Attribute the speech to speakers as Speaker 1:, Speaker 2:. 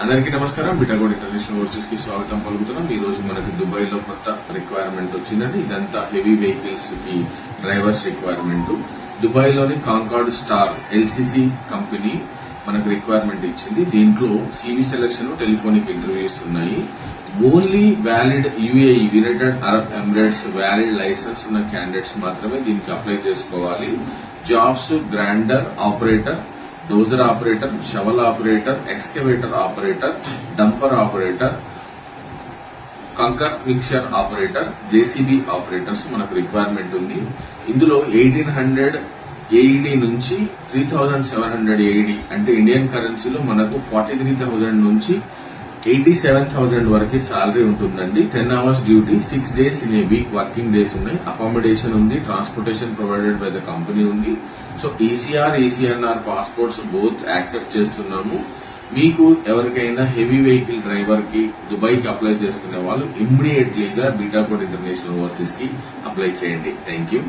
Speaker 1: అందరికీ నమస్కారం. బిటాగోడ్ International Overseas కి స్వాగతం పలుకుతున్నాం. ఈ రోజు మనకి దుబాయ్ లో కొత్త రిక్వైర్మెంట్ వచ్చిందండి. ఇదంతా హెవీ వెహికల్స్ కి డ్రైవర్స్ రిక్వైర్మెంట్. దుబాయ్ లోని కాంకార్డ్ స్టార్ ఎల్సిసి కంపెనీ మనకు రిక్వైర్మెంట్ ఇచ్చింది. దీంట్లో సివి సెలక్షన్, టెలిఫోనిక్ ఇంటర్వ్యూస్ ఉన్నాయి. Only valid UAE United Arab Emirates valid licence ఉన్న క్యాండిడేట్స్ మాత్రమే దీనికి అప్లై చేసుకోవాలి. Jobs grinder operator, dozer operator, shovel operator, excavator operator, dumper operator, కంకర్ మిక్సర్ ఆపరేటర్, జేసీబీ ఆపరేటర్స్ మనకు రిక్వైర్మెంట్ ఉంది. ఇందులో 1800 ఏఈడి నుంచి 3700 ఏఈడి అంటే ఇండియన్ కరెన్సీలో మనకు 43,000 నుంచి 87,000 వరకు సాలరీ ఉంటుందండి. 10 hours duty, 6 days in a week working days ఉన్నాయి. అకామిడేషన్ ఉంది, transportation provided by the company ఉంది. So ECR, ECNR passports both accept చేస్తున్నాము. మీకు ఎవరికైనా హెవీ వెహికల్ డ్రైవర్ కి దుబాయ్ కి అప్లై చేసుకునే వాళ్ళు ఇమ్మీడియట్లీగా బిటాగోడ్ ఇంటర్నేషనల్ ఓవర్సీస్ కి అప్లై చేయండి. Thank you.